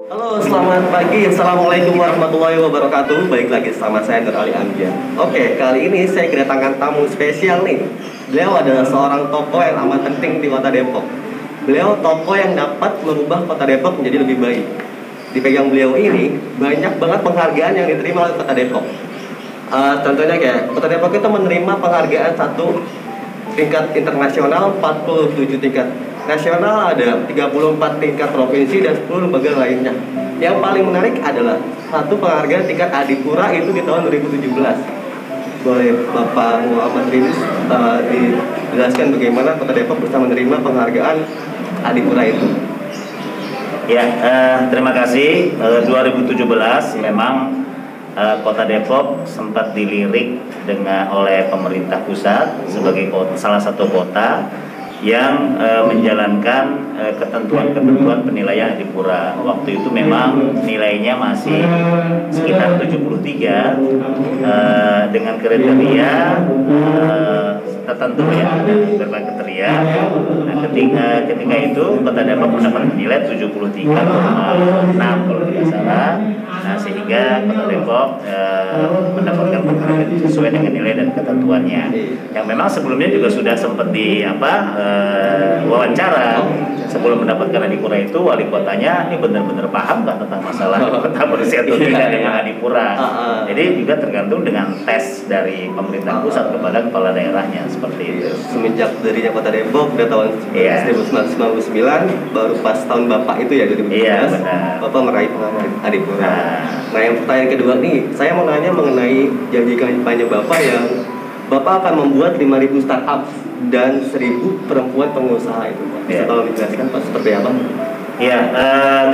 Halo, selamat pagi. Assalamualaikum warahmatullahi wabarakatuh. Baik lagi sama saya Nur Ali Amjad. Oke, kali ini saya kedatangan tamu spesial nih. Beliau adalah seorang tokoh yang amat penting di Kota Depok. Beliau tokoh yang dapat merubah Kota Depok menjadi lebih baik. Dipegang beliau ini banyak banget penghargaan yang diterima oleh Kota Depok. Contohnya kayak Kota Depok itu menerima penghargaan satu tingkat internasional, 47 tingkat nasional, ada 34 tingkat provinsi dan 10 lembaga lainnya. Yang paling menarik adalah satu penghargaan tingkat Adipura itu di tahun 2017. Boleh Bapak Muhammad Rinis dijelaskan bagaimana Kota Depok bisa menerima penghargaan Adipura itu? Ya, terima kasih. 2017 memang Kota Depok sempat dilirik oleh pemerintah pusat sebagai salah satu kota yang menjalankan ketentuan-ketentuan penilaian Adipura. Waktu itu memang nilainya masih sekitar 73 dengan kriteria tertentu ya, berbagai kriteria. Nah, ketika itu Kota Depok mendapat nilai 73,6 kalau tidak salah. Nah, sehingga Kota Depok mendapatkan penghargaan sesuai dengan nilai dan ketentuannya. Yang memang sebelumnya juga sudah sempat wawancara sebelum mendapatkan Adipura itu, wali kotanya ini benar-benar paham nggak tentang masalah kota bersih atau tidak dengan Adipura. Jadi juga tergantung dengan tes dari pemerintah pusat kepada kepala daerahnya seperti itu. Semenjak darinya Kota Depok udah tahun 1999, baru pas tahun Bapak itu ya 2017, Iya, benar. Bapak meraih penghargaan Adipura. Nah, yang pertanyaan kedua nih, saya mau nanya mengenai janji kampanye Bapak yang Bapak akan membuat 5.000 startup dan 1.000 perempuan pengusaha itu. Bisa tolong dijelaskan Pak seperti apa? Ya,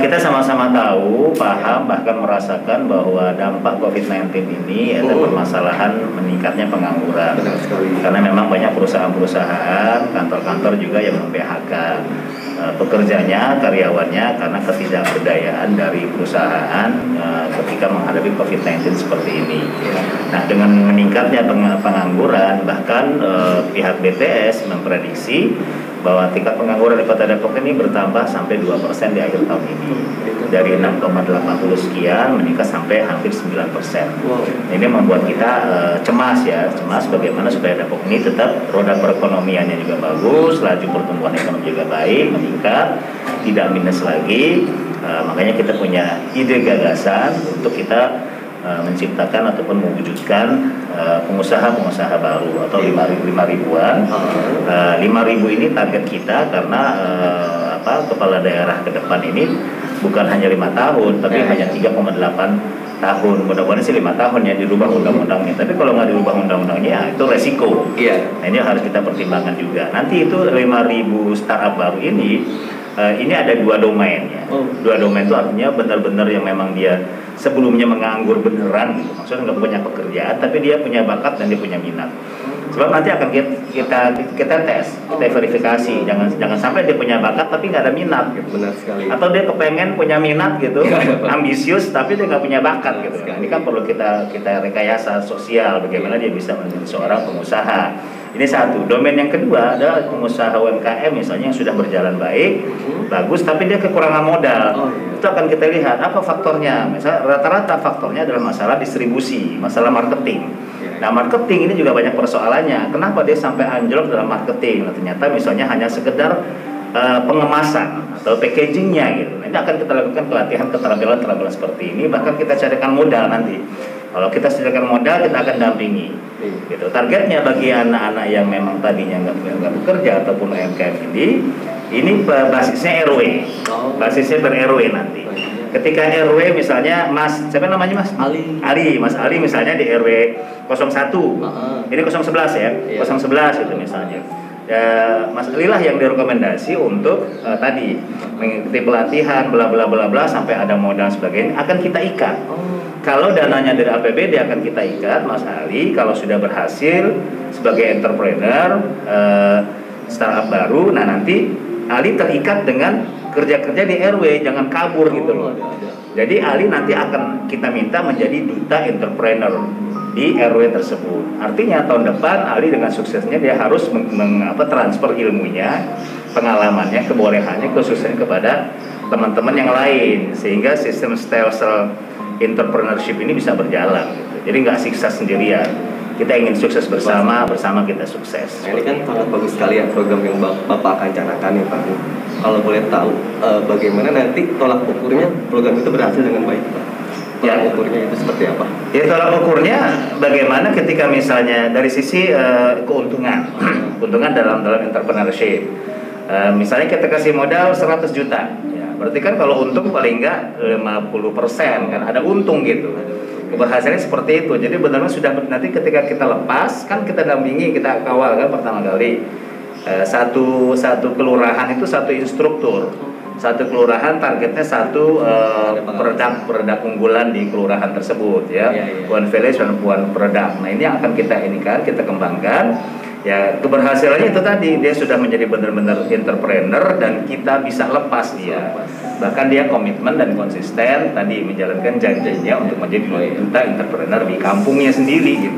kita sama-sama tahu, paham, bahkan merasakan bahwa dampak COVID-19 ini ada permasalahan meningkatnya pengangguran. Benar sekali. Karena memang banyak perusahaan-perusahaan, kantor-kantor juga yang mem-PHK pekerjanya, karyawannya karena ketidakberdayaan dari perusahaan ketika menghadapi COVID-19 seperti ini. Nah, dengan meningkatnya pengangguran, bahkan pihak BPS memprediksi bahwa tingkat pengangguran di Kota Depok ini bertambah sampai 2% di akhir tahun ini. Dari 6,80 sekian meningkat sampai hampir 9%. Ini membuat kita cemas bagaimana supaya Depok ini tetap roda perekonomiannya juga bagus, laju pertumbuhan ekonomi juga baik, meningkat, tidak minus lagi. Makanya kita punya ide gagasan untuk kita menciptakan ataupun mewujudkan pengusaha-pengusaha baru atau 5.000-an. 5.000 ini target kita karena kepala daerah ke depan ini bukan hanya 5 tahun tapi hanya 3,8 tahun. Mudah-mudahan sih 5 tahun ya dirubah undang-undangnya. Tapi kalau nggak dirubah undang-undangnya itu resiko. Nah, ini harus kita pertimbangkan juga. Nanti itu 5.000 startup baru ini ada 2 domain ya. 2 domain itu artinya benar-benar yang memang dia sebelumnya menganggur beneran gitu. Maksudnya nggak punya pekerjaan tapi dia punya bakat dan dia punya minat. Sebab nanti akan kita tes, kita verifikasi. Jangan sampai dia punya bakat tapi nggak ada minat gitu. Benar sekali. Atau dia kepengen punya minat gitu, ambisius tapi dia nggak punya bakat gitu. Ini kan perlu kita rekayasa sosial bagaimana dia bisa menjadi seorang pengusaha. Ini satu. Domain yang kedua adalah pengusaha UMKM misalnya yang sudah berjalan baik, bagus, tapi dia kekurangan modal. Itu akan kita lihat apa faktornya. Misalnya rata-rata faktornya adalah masalah distribusi, masalah marketing. Nah, marketing ini juga banyak persoalannya. Kenapa dia sampai anjlok dalam marketing? Nah, ternyata misalnya hanya sekedar pengemasan atau packagingnya gitu. Nanti akan kita lakukan pelatihan keterampilan seperti ini. Bahkan kita carikan modal nanti. Kalau kita sediakan modal, kita akan dampingi. Gitu. Targetnya bagi anak-anak yang memang tadinya nggak bekerja ataupun UMKM ini basisnya RW, basisnya per RW nanti. Ketika RW misalnya Mas, siapa namanya Mas? Mas Ali misalnya di RW 01, ini 011 ya, 011 itu misalnya. Ya, Mas Ali lah yang direkomendasi untuk tadi mengikuti pelatihan bla bla bla bla sampai ada modal sebagainya akan kita ikat. Kalau dananya dari APBD akan kita ikat Mas Ali kalau sudah berhasil sebagai entrepreneur startup baru. Nah, nanti Ali terikat dengan kerja-kerja di RW, jangan kabur gitu loh. Jadi Ali nanti akan kita minta menjadi duta entrepreneur di RW tersebut. Artinya tahun depan Ali dengan suksesnya dia harus transfer ilmunya, pengalamannya, kebolehannya khususnya kepada teman-teman yang lain, sehingga sistem stelsel entrepreneurship ini bisa berjalan gitu. Jadi nggak siksa sendirian, kita ingin sukses bersama kita sukses. Nah, ini kan sangat bagus sekali ya program yang Bapak akan canangkan nih Pak. Kalau boleh tahu bagaimana nanti tolak ukurnya program itu berhasil dengan baik Pak? Tolak ukurnya itu seperti apa? Ya, tolak ukurnya bagaimana ketika misalnya dari sisi keuntungan keuntungan dalam entrepreneurship. Misalnya kita kasih modal 100 juta ya, berarti kan kalau untung paling enggak 50% kan ada untung gitu. Keberhasilannya seperti itu. Jadi benar-benar sudah nanti ketika kita lepas kan kita dampingi, kita kawal kan pertama kali. Satu kelurahan itu satu instruktur. Satu kelurahan targetnya satu produk unggulan di kelurahan tersebut ya. One village one product. Nah, ini yang akan kita kembangkan. Ya, keberhasilannya itu tadi dia sudah menjadi benar-benar entrepreneur dan kita bisa lepas dia. Bahkan dia komitmen dan konsisten tadi menjalankan janjinya untuk menjadi duta entrepreneur di kampungnya sendiri gitu.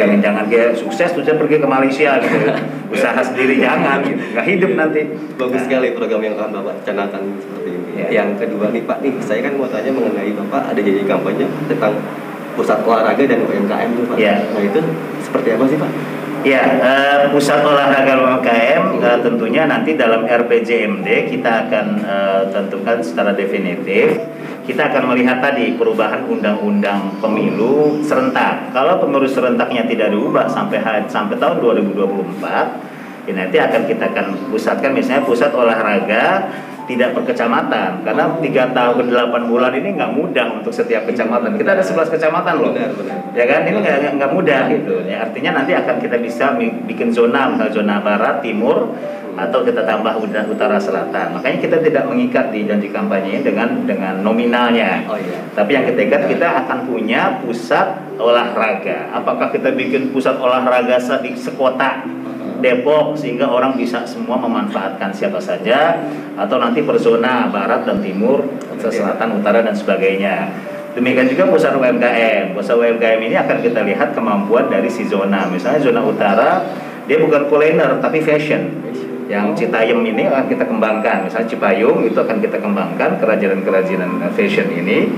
Jangan dia sukses terus pergi ke Malaysia gitu. Usaha sendiri jangan gitu. Nggak hidup nanti. Bagus sekali program yang akan Bapak canangkan seperti ini. Ya. Yang kedua nih Pak, saya kan mau tanya mengenai Bapak ada janji kampanye tentang pusat olahraga dan UMKM tuh Pak. Ya. Nah, itu seperti apa sih Pak? Ya, pusat olahraga UMKM tentunya nanti dalam RPJMD kita akan tentukan secara definitif. Kita akan melihat tadi perubahan undang-undang pemilu serentak. Kalau pengurus serentaknya tidak diubah sampai tahun 2024, ya nanti kita akan pusatkan misalnya pusat olahraga tidak per kecamatan, karena 3 tahun 8 bulan ini nggak mudah untuk setiap kecamatan. Kita ada 11 kecamatan loh, benar. Ya kan, ini nggak mudah gitu. Ya, artinya nanti akan kita bisa bikin zona, misalnya zona barat, timur, atau kita tambah utara, selatan. Makanya kita tidak mengikat di janji kampanye dengan nominalnya. Oh, iya. Tapi yang ketiga kita akan punya pusat olahraga. Apakah kita bikin pusat olahraga di sekota Depok sehingga orang bisa semua memanfaatkan siapa saja, atau nanti per zona barat dan timur, selatan, utara dan sebagainya. Demikian juga pusat UMKM. Pusat UMKM ini akan kita lihat kemampuan dari si zona. Misalnya zona utara dia bukan kuliner tapi fashion. Yang Citayam ini akan kita kembangkan. Misalnya Cipayung itu akan kita kembangkan kerajinan fashion ini.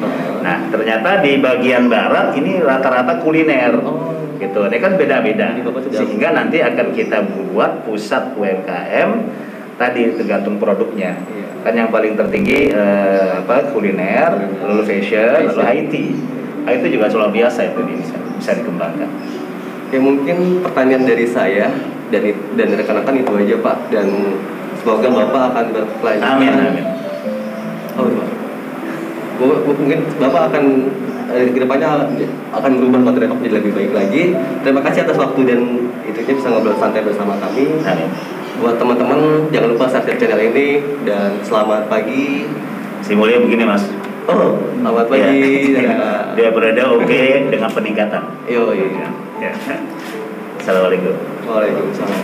Nah, ternyata di bagian barat ini rata-rata kuliner. Gitu. Ini kan beda-beda. Sehingga nanti akan kita buat pusat UMKM tadi tergantung produknya. Kan yang paling tertinggi kuliner, lalu fashion, lalu IT. IT juga luar biasa itu bisa dikembangkan. Ya, mungkin pertanyaan dari saya dan rekan-rekan itu aja Pak, dan semoga Bapak akan berkelanjutan. Amin. Oh, Pak. Mungkin Bapak akan kedepannya akan berubah materi menjadi lebih baik lagi. Terima kasih atas waktu dan itunya bisa ngobrol santai bersama kami. Amin. Buat teman-teman jangan lupa subscribe channel ini dan selamat pagi. Si mulia begini Mas. Oh, selamat pagi. Ya. Dia berada dengan peningkatan. Iya. Ya. Assalamualaikum. Waalaikumsalam.